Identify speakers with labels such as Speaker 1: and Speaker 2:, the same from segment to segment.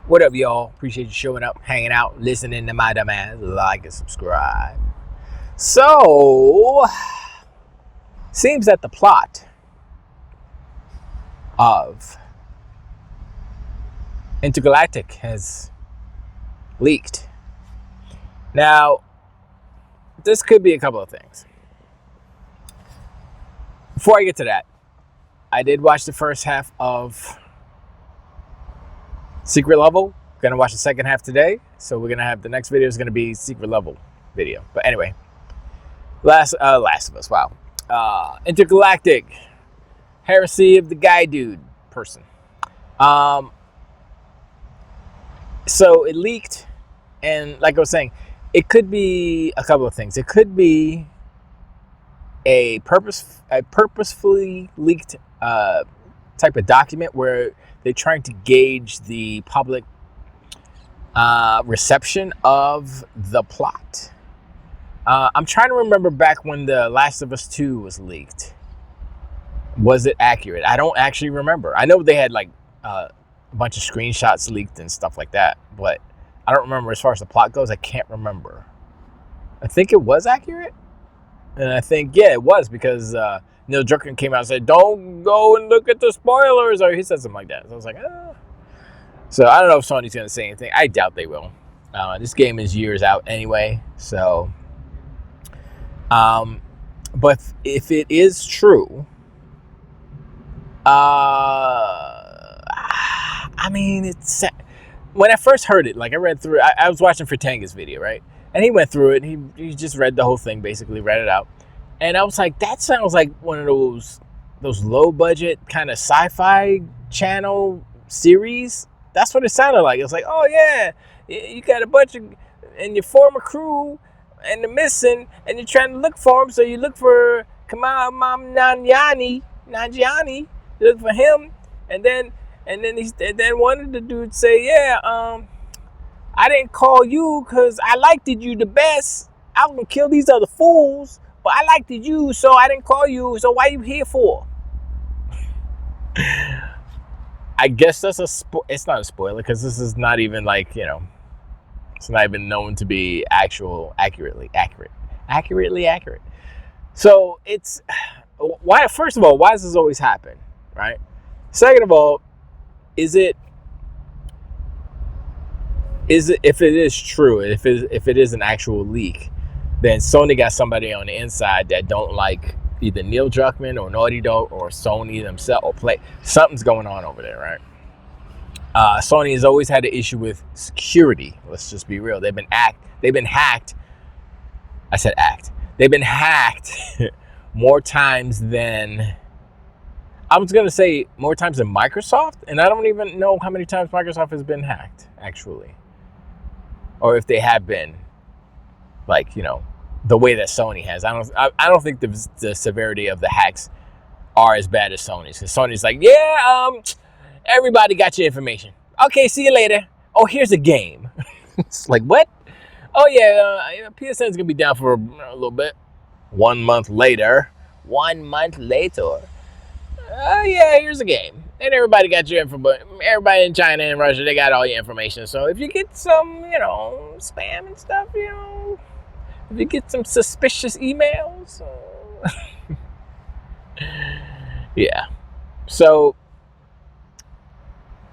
Speaker 1: What up, y'all? Appreciate you showing up, hanging out, listening to my dumb ass. Like and subscribe. So, seems that the plot of Intergalactic has leaked. Now, this could be a couple of things. Before I get to that, I did watch the first half of Secret Level. Gonna watch the second half today. So we're gonna have the next video is gonna be Secret Level video. But anyway, Last of Us. Wow. Intergalactic Heresy of the Guy Dude person. So it leaked, and like I was saying, it could be a couple of things. It could be a purposefully leaked type of document where they're trying to gauge the public reception of the plot. I'm trying to remember back when the Last of Us 2 was leaked. Was it accurate? I don't actually remember. I know they had like a bunch of screenshots leaked and stuff like that, but I don't remember as far as the plot goes. I can't remember. I think it was accurate. And I think, yeah, it was, because Neil Druckmann came out and said, don't go and look at the spoilers, or he said something like that. So I was like, ah. So I don't know if Sony's going to say anything. I doubt they will. This game is years out anyway. So, but if it is true, I mean, it's, when I first heard it, like I read through it, I was watching Fertanga's video, right? And he went through it. He just read the whole thing, basically read it out. And I was like, that sounds like one of those low budget kind of sci-fi channel series. That's what it sounded like. It was like, oh yeah, you got a bunch of, and your former crew, and they're missing, and you're trying to look for them. So you look for Kamal Nanjiani. You look for him, and then one of the dudes say, yeah, I didn't call you because I liked you the best. I was gonna kill these other fools, but I liked you, so I didn't call you. So why you here for? I guess that's it's not a spoiler, because this is not even like, it's not even known to be accurately accurate. So it's, why? First of all, why does this always happen, right? Second of all, if it is true, if it is an actual leak, then Sony got somebody on the inside that don't like either Neil Druckmann or Naughty Dog or Sony themselves, or something's going on over there, right? Sony has always had an issue with security. Let's just be real. They've been hacked. I said act. They've been hacked more times than, I was going to say more times than Microsoft, and I don't even know how many times Microsoft has been hacked, actually. Or if they have been, like, the way that Sony has. I don't think the severity of the hacks are as bad as Sony's. Because Sony's like, yeah, everybody got your information. Okay, see you later. Oh, here's a game. It's like, what? Oh, yeah, PSN's going to be down for a little bit. 1 month later. Oh, yeah, here's a game. And everybody got your info, but everybody in China and Russia, they got all your information. So if you get some, spam and stuff, if you get some suspicious emails, yeah. So,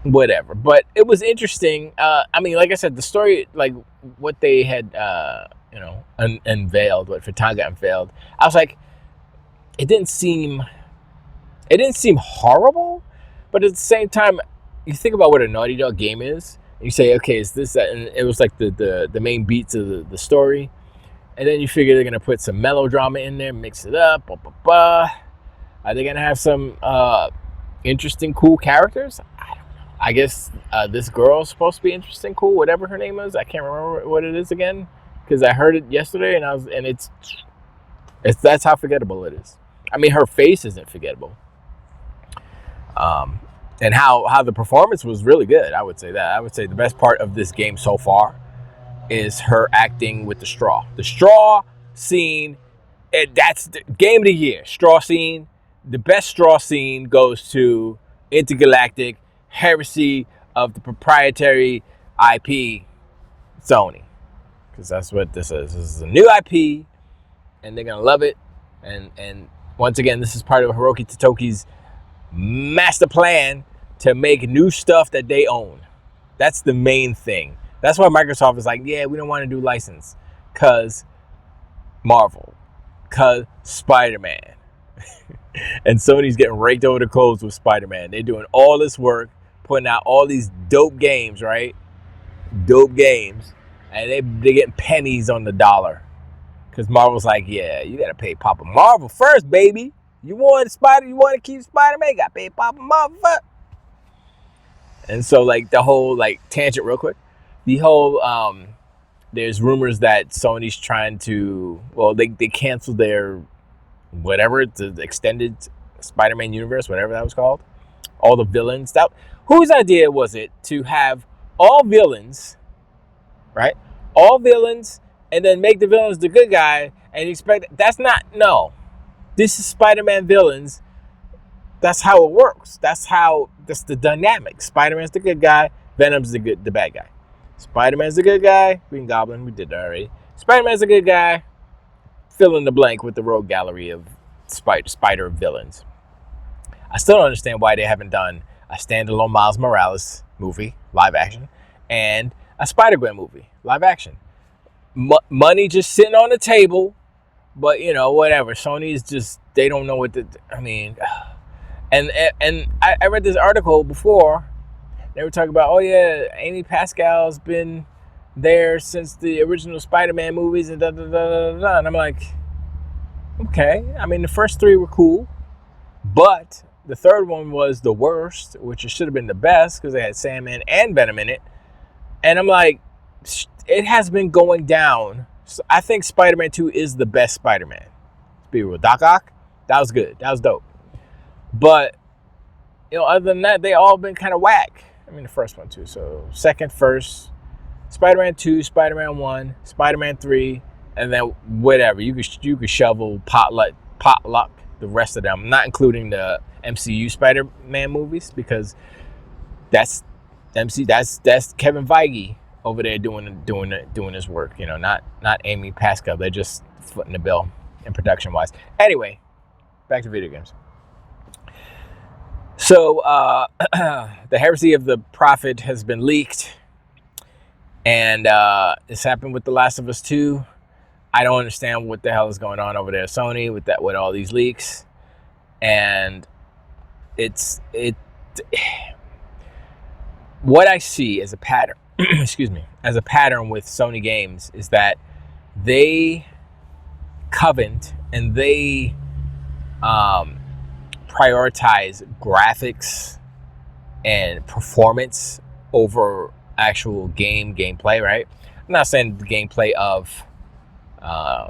Speaker 1: whatever. But it was interesting. I mean, like I said, the story, like what they had, unveiled, what Fertanga unveiled, I was like, it didn't seem horrible, but at the same time, you think about what a Naughty Dog game is, and you say, okay, is this that? And it was like the main beats of the story, and then you figure they're gonna put some melodrama in there, mix it up, Are they gonna have some interesting, cool characters? I don't know. I guess this girl's supposed to be interesting, cool, whatever her name is. I can't remember what it is again, because I heard it yesterday, and it's that's how forgettable it is. I mean, her face isn't forgettable. And how the performance was really good. I would say that. I would say the best part of this game so far is her acting with the straw. The straw scene, that's the game of the year. Straw scene. The best straw scene goes to Intergalactic Heresy of the proprietary IP Sony, because that's what this is. This is a new IP, and they're gonna love it. And once again, this is part of Hiroki Totoki's master plan to make new stuff that they own. That's the main thing. That's why Microsoft is like, yeah, we don't want to do license, cause Marvel, cause Spider-Man. And Sony's getting raked over the coals with Spider-Man. They're doing all this work, putting out all these dope games, right? Dope games. And they're getting pennies on the dollar. Because Marvel's like, yeah, you got to pay Papa Marvel first, baby. You want to keep Spider-Man, you got to pay Papa Marvel first. And so, like, the whole, like, tangent real quick. The whole, there's rumors that Sony's trying to, well, they canceled their whatever, the extended Spider-Man universe, whatever that was called, all the villains. Whose idea was it to have all villains, right? All villains, and then make the villains the good guy, and expect no. This is Spider-Man villains. That's how it works. That's the dynamic. Spider-Man's the good guy. Venom's the bad guy. Spider-Man's the good guy. Green Goblin, we did that already. Spider-Man's the good guy. Fill in the blank with the rogue gallery of spider villains. I still don't understand why they haven't done a standalone Miles Morales movie, live action, and a Spider-Gwen movie, live action. Money just sitting on the table, but whatever. Sony's just, they don't know what to, and I read this article before. They were talking about, oh yeah, Amy Pascal's been there since the original Spider-Man movies and da. And I'm like, okay. The first three were cool, but the third one was the worst, which it should have been the best because they had Sandman and Venom in it. And I'm like, it has been going down. So I think Spider-Man 2 is the best Spider-Man. Let's be real. Doc Ock, that was good. That was dope. But, other than that, they all been kind of whack. The first one too. So second, first, Spider-Man 2, Spider-Man 1, Spider-Man 3, and then whatever. You could shovel potluck the rest of them, not including the MCU Spider-Man movies, because that's Kevin Feige over there doing his work. Not Amy Pascal. They're just footing the bill in production wise. Anyway, back to video games. So the Heresy of the Prophet has been leaked, and this happened with The Last of Us 2. I don't understand what the hell is going on over there at Sony with all these leaks, and what I see as a pattern, as a pattern with Sony games is that they covet and they prioritize graphics and performance over actual gameplay, right? I'm not saying the gameplay of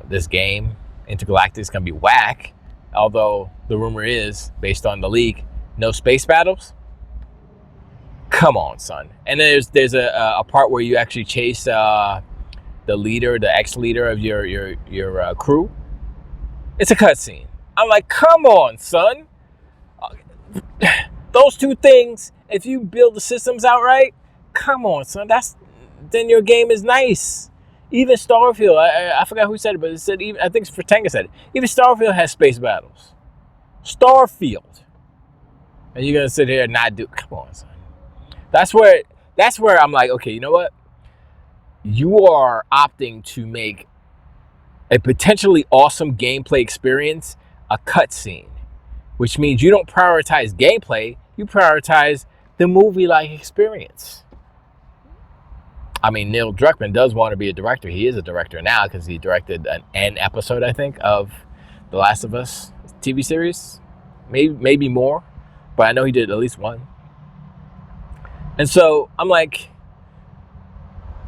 Speaker 1: this game, Intergalactic, is going to be whack, although the rumor is, based on the leak, no space battles. Come on, son. And there's a part where you actually chase the ex-leader of your crew. It's a cutscene. I'm like, come on, son. Those two things, if you build the systems out right, come on, son. Then your game is nice. Even Starfield, I forgot who said it, but it said, I think Fratanga said it. Even Starfield has space battles. Starfield. And you're gonna sit here and not do? Come on, son. That's where I'm like, okay, you know what? You are opting to make a potentially awesome gameplay experience a cutscene, which means you don't prioritize gameplay, you prioritize the movie-like experience. Neil Druckmann does want to be a director. He is a director now because he directed an episode, I think, of The Last of Us TV series. Maybe more, but I know he did at least one. And so I'm like,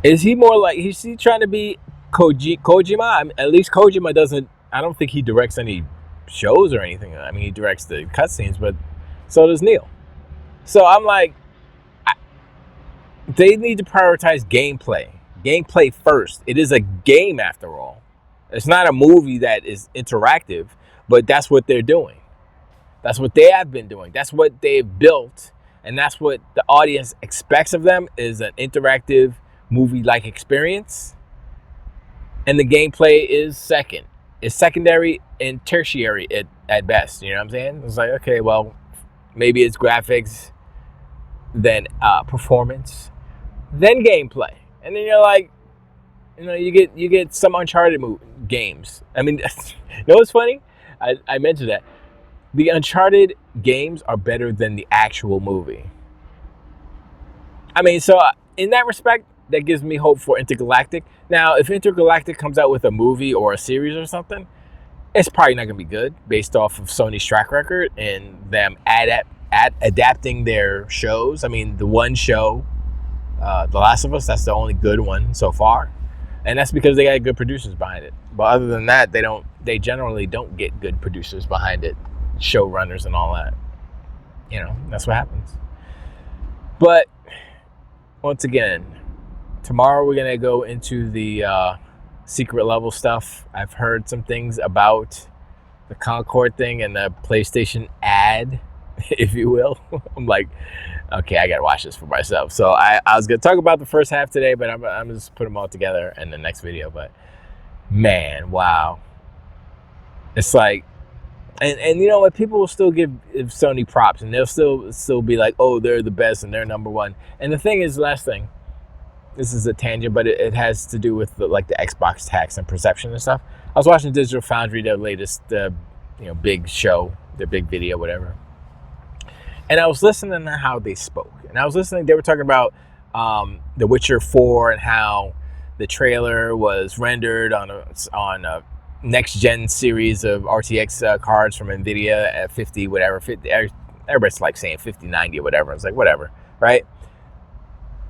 Speaker 1: is he trying to be Kojima? At least Kojima doesn't, I don't think he directs any shows or anything. He directs the cutscenes, but so does Neil. So I'm like, they need to prioritize gameplay first. It is a game after all. It's not a movie that is interactive, but that's what they're doing. That's what they have been doing. That's what they've built and that's what the audience expects of them, is an interactive movie-like experience. And the gameplay is secondary and tertiary at best. You know what I'm saying? It's like, okay, well, maybe it's graphics, then performance, then gameplay, and then you're like, you get some Uncharted games. I mean, you know what's funny? I mentioned that the Uncharted games are better than the actual movie. I mean, so in that respect, that gives me hope for Intergalactic. Now, if Intergalactic comes out with a movie or a series or something, it's probably not going to be good based off of Sony's track record and them adapting their shows. I mean, the one show, The Last of Us, that's the only good one so far. And that's because they got good producers behind it. But other than that, they generally don't get good producers behind it, showrunners and all that. That's what happens. But once again, tomorrow we're going to go into the secret level stuff. I've heard some things about the Concord thing and the PlayStation ad, if you will. I'm like, okay, I got to watch this for myself. So I was going to talk about the first half today, but I'm just put them all together in the next video. But man, wow. It's like, and you know what? People will still give Sony props, and they'll still be like, oh, they're the best and they're number one. And the thing is, last thing, this is a tangent, but it has to do with the Xbox tax and perception and stuff. I was watching Digital Foundry, their latest big show, their big video, whatever. And I was listening to how they spoke. And they were talking about The Witcher 4 and how the trailer was rendered on a next-gen series of RTX cards from NVIDIA at 50, whatever. 50, everybody's like saying 5090 or whatever. It's like, whatever, right?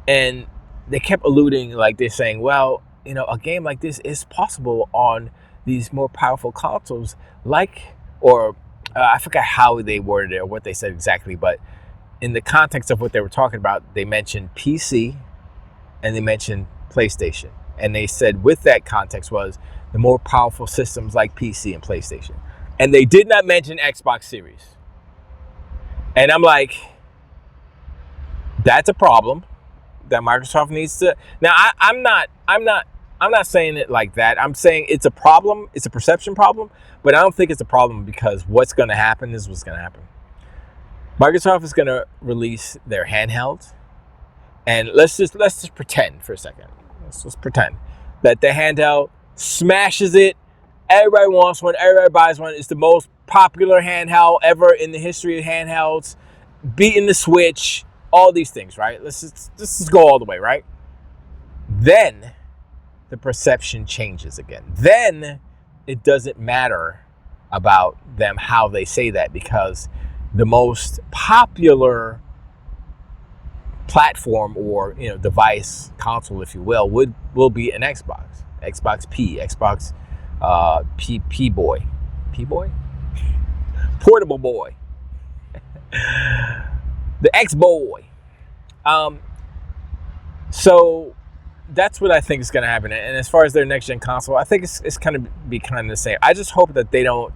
Speaker 1: And they kept alluding, like they're saying, well, a game like this is possible on these more powerful consoles, I forgot how they worded it or what they said exactly, but in the context of what they were talking about, they mentioned PC and they mentioned PlayStation. And they said with that context was the more powerful systems like PC and PlayStation. And they did not mention Xbox Series. And I'm like, that's a problem that Microsoft needs to. Now, I'm not saying it like that. I'm saying it's a problem. It's a perception problem, but I don't think it's a problem because what's going to happen is what's going to happen. Microsoft is going to release their handheld, and let's just pretend for a second. Let's just pretend that the handheld smashes it. Everybody wants one. Everybody buys one. It's the most popular handheld ever in the history of handhelds, beating the Switch. All these things, right? Let's just go all the way, right? Then the perception changes again. Then it doesn't matter about them how they say that, because the most popular platform or device, console, if you will be an Xbox P, Xbox P boy, portable boy. The X-Boy. So that's what I think is going to happen. And as far as their next-gen console, I think it's going to be kind of the same. I just hope that they don't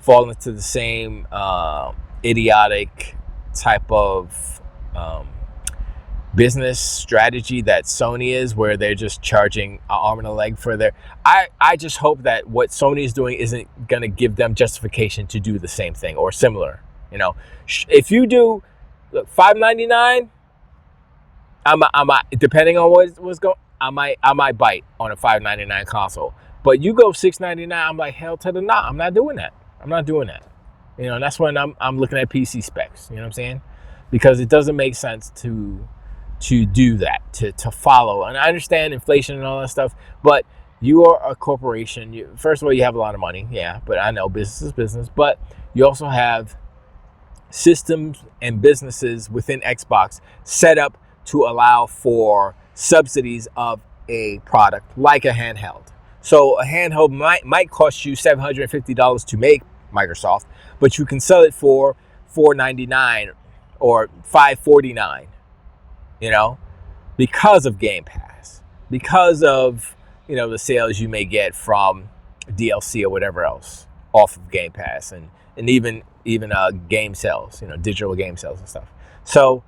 Speaker 1: fall into the same idiotic type of business strategy that Sony is, where they're just charging an arm and a leg for their... I just hope that what Sony is doing isn't going to give them justification to do the same thing or similar. If you do... Look, $5.99. I might, depending on what's going, I might bite on a $5.99 console. But you go $6.99, I'm like, hell to the nah. I'm not doing that. And that's when I'm looking at PC specs. You know what I'm saying? Because it doesn't make sense to do that, to follow. And I understand inflation and all that stuff, but you are a corporation. First of all, you have a lot of money, yeah. But I know business is business. But you also have systems and businesses within Xbox set up to allow for subsidies of a product like a handheld. So a handheld might cost you $750 to make, Microsoft, but you can sell it for $499 or $549, because of Game Pass, because of the sales you may get from DLC or whatever else off of Game Pass, and even game sales, digital game sales and stuff. So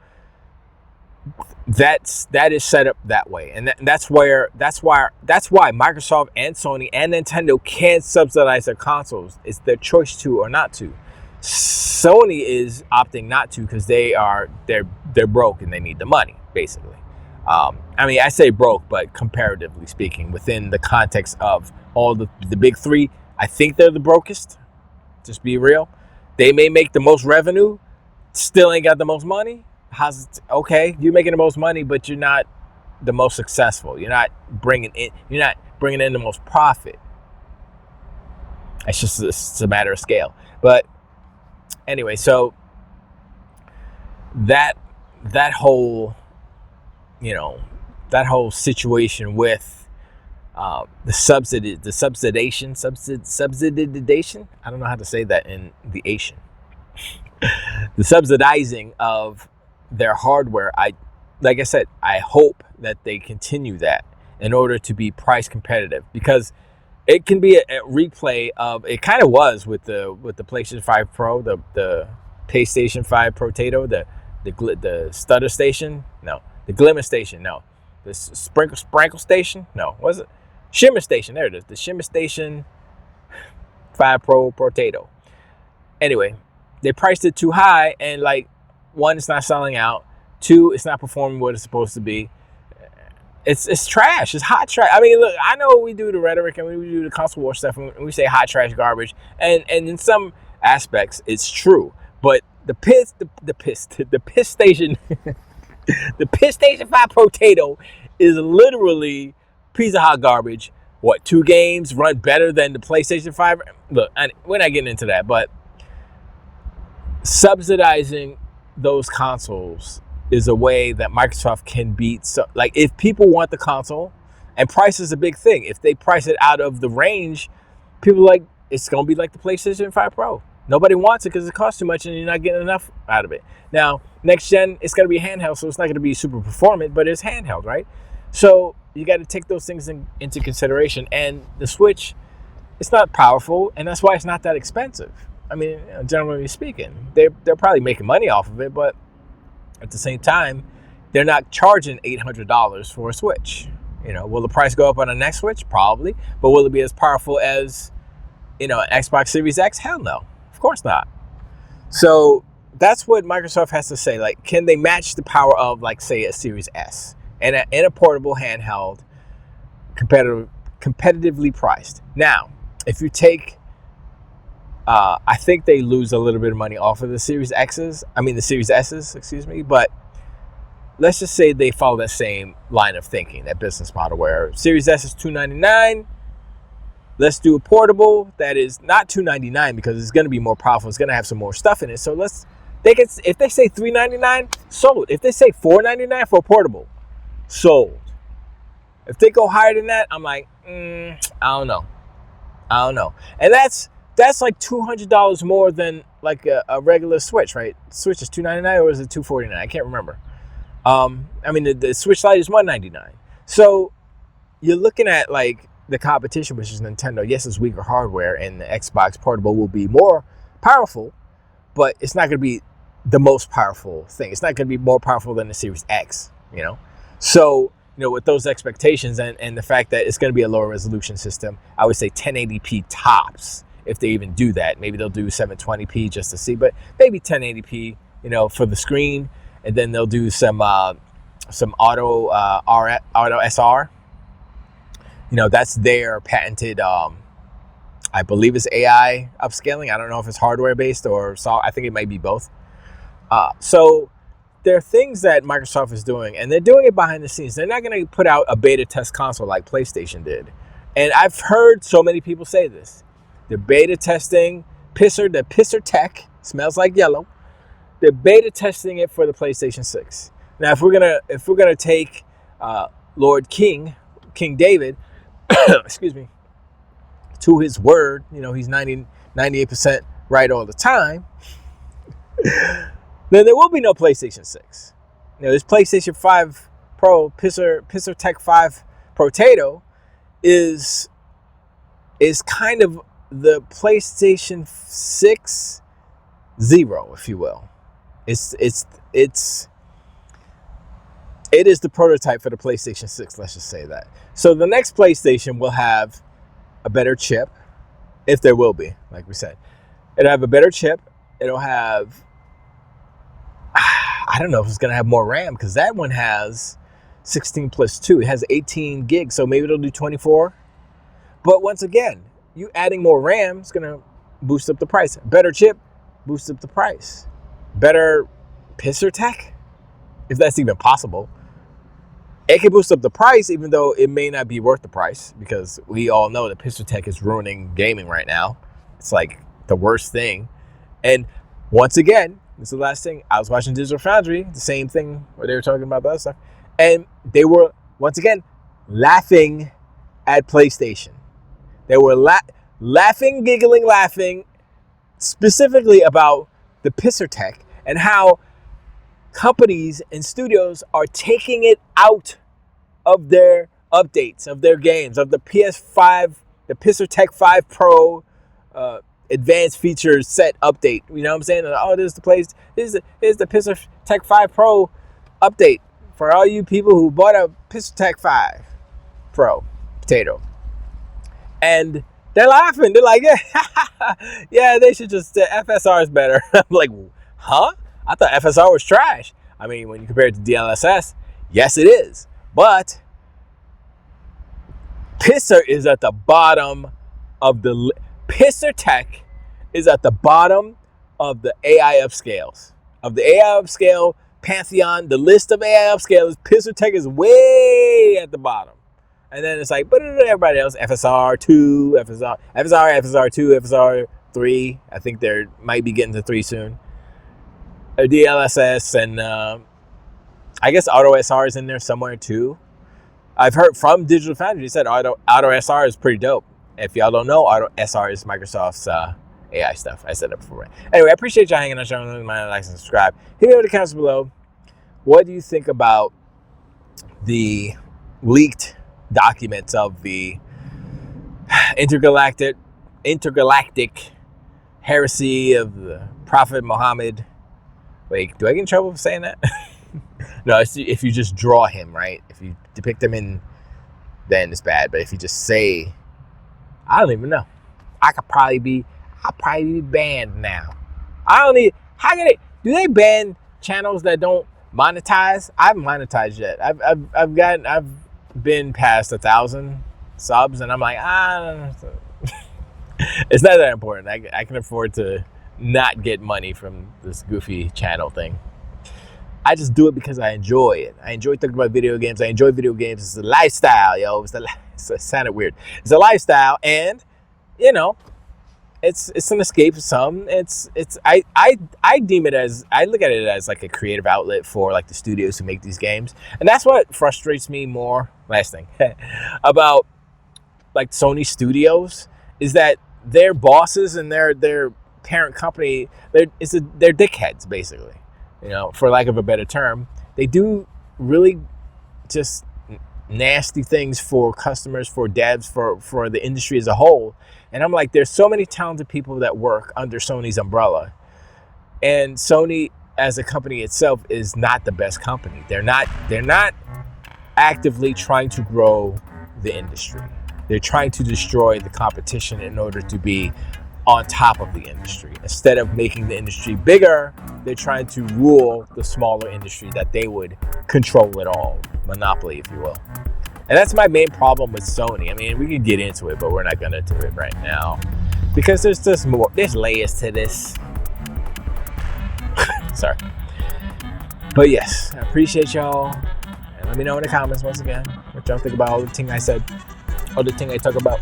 Speaker 1: that is set up that way, and that's why Microsoft and Sony and Nintendo can't subsidize their consoles. It's their choice to or not to. Sony is opting not to because they're broke and they need the money, basically. I mean, I say broke, but comparatively speaking, within the context of all the big three, I think they're the brokest. Just be real. They may make the most revenue, still ain't got the most money. Okay, you're making the most money, but you're not the most successful. You're not bringing in the most profit. It's a matter of scale. But anyway, so that whole situation with the subsidization. I don't know how to say that in the Asian. The subsidizing of their hardware. Like I said, I hope that they continue that in order to be price competitive, because it can be a replay of, it kind of was with the PlayStation 5 Pro, the PlayStation 5 Potato, the stutter station, no, the glimmer station, no, the sprinkle station, no, was it shimmer station? There it is, the shimmer station 5 Pro Potato. Anyway, they priced it too high, and like, one, it's not selling out. Two, it's not performing what it's supposed to be. It's trash. It's hot trash. I mean, look, I know we do the rhetoric and we do the console war stuff, and we say hot trash garbage, and in some aspects it's true. But the piss station, the piss station 5 Potato is literally piece of hot garbage. What, 2 games run better than the PlayStation 5? Look, we're not getting into that, but subsidizing those consoles is a way that Microsoft can beat. So, like, if people want the console, and price is a big thing, if they price it out of the range, people like, it's going to be like the PlayStation 5 Pro. Nobody wants it because it costs too much and you're not getting enough out of it. Now, next gen, it's going to be handheld, so it's not going to be super performant, but it's handheld, right? So you got to take those things into consideration. And the Switch, it's not powerful, and that's why it's not that expensive. I mean, generally speaking, they're probably making money off of it, but at the same time, they're not charging $800 for a Switch. Will the price go up on the next Switch? Probably. But will it be as powerful as, an Xbox Series X? Hell no. Of course not. So that's what Microsoft has to say. Like, can they match the power of, like, say, a Series S and a portable handheld, competitively priced? Now, if you take, I think they lose a little bit of money off of the Series S's, but let's just say they follow that same line of thinking, that business model where Series S is $299. Let's do a portable that is not $299 because it's going to be more powerful. It's going to have some more stuff in it. So if they say $399, sold. If they say $499 for a portable, sold. If they go higher than that, I'm like, I don't know. And that's like $200 more than like a regular Switch, right? Switch is $299 or is it $249? I can't remember. I mean, the Switch Lite is $199. So you're looking at like the competition, which is Nintendo. Yes, it's weaker hardware, and the Xbox Portable will be more powerful, but it's not going to be the most powerful thing. It's not going to be more powerful than the Series X, So, with those expectations and the fact that it's going to be a lower resolution system, I would say 1080p tops. If they even do that, maybe they'll do 720p just to see, but maybe 1080p, for the screen, and then they'll do some auto SR. That's their patented, I believe it's AI upscaling. I don't know if it's hardware based or I think it might be both. So there are things that Microsoft is doing, and they're doing it behind the scenes. They're not going to put out a beta test console like PlayStation did. And I've heard so many people say this. They're beta testing the Pisser Tech, smells like yellow. They're beta testing it for the PlayStation 6. Now, if we're gonna take Lord King David, excuse me, to his word, he's 98% right all the time, then there will be no PlayStation 6. This PlayStation 5 Pro, Pisser Tech 5 Potato is kind of the PlayStation 6 Zero, if you will. It's it is the prototype for the PlayStation 6, let's just say that. So the next PlayStation will have a better chip, if there will be, like we said. It'll have a better chip. It'll have, I don't know if it's going to have more RAM, because that one has 16 plus 2. It has 18 gigs, so maybe it'll do 24. But once again, you adding more RAM is going to boost up the price. Better chip, boost up the price. Better pisser tech, if that's even possible. It can boost up the price, even though it may not be worth the price, because we all know that pisser tech is ruining gaming right now. It's like the worst thing. And once again, this is the last thing. I was watching Digital Foundry, the same thing where they were talking about the other stuff. And they were, once again, laughing at PlayStation. They were laughing, giggling, laughing specifically about the pisser tech and how companies and studios are taking it out of their updates, of their games, of the PS5, the pisser tech 5 Pro advanced features set update. You know what I'm saying? Oh, this is the pisser tech 5 Pro update for all you people who bought a pisser tech 5 Pro potato. And they're laughing. They're like, yeah, yeah, they should just, FSR is better. I'm like, huh? I thought FSR was trash. I mean, when you compare it to DLSS, yes, it is. But pisser is at the bottom of the pisser tech is at the bottom of the AI upscales. Of the AI upscale pantheon, the list of AI upscalers, pisser tech is way at the bottom. And then it's like, but everybody else, FSR 2, FSR 2, FSR 3. I think they might be getting to 3 soon. DLSS and I guess Auto SR is in there somewhere too. I've heard from Digital Foundry, they said Auto SR is pretty dope. If y'all don't know, Auto SR is Microsoft's AI stuff. I said that before. Anyway, I appreciate y'all hanging on, showing my likes and subscribe. Hit me in the comments below. What do you think about the leaked documents of the intergalactic heresy of the Prophet Muhammad? Wait, do I get in trouble for saying that? No, it's if you just draw him, right? If you depict him in, then it's bad. But if you just say, I don't even know. I'll probably be banned now. I don't need. How can do they ban channels that don't monetize? I haven't monetized yet. I've been past 1,000 subs, and I'm like, it's not that important. I can afford to not get money from this goofy channel thing. I just do it because I enjoy it. I enjoy talking about video games. I enjoy video games. It's a lifestyle, yo. It sounded weird. It's a lifestyle, and you know, it's an escape for some. I deem it as, I look at it as like a creative outlet for like the studios who make these games, and that's what frustrates me more. Last thing about like Sony Studios is that their bosses and their parent company, they're dickheads basically. You know, for lack of a better term, they do really just nasty things for customers, for devs, for the industry as a whole. And I'm like, there's so many talented people that work under Sony's umbrella. And Sony as a company itself is not the best company. They're not actively trying to grow the industry. They're trying to destroy the competition in order to be on top of the industry. Instead of making the industry bigger, they're trying to rule the smaller industry that they would control it all. Monopoly, if you will. And that's my main problem with Sony. I mean, we could get into it, but we're not gonna do it right now. Because there's just more, there's layers to this. Sorry. But yes, I appreciate y'all. And let me know in the comments once again what y'all think about all the thing I said, all the thing I talk about.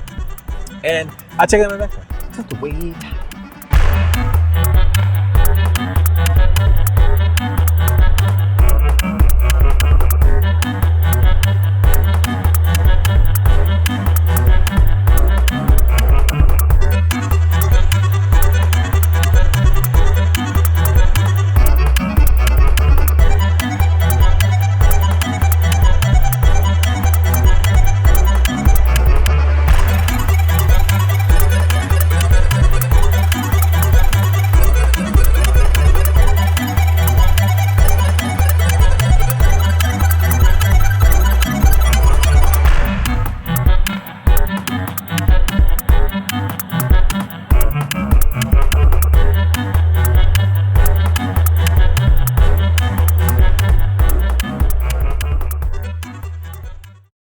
Speaker 1: And I'll check it out on the next one. Just wait.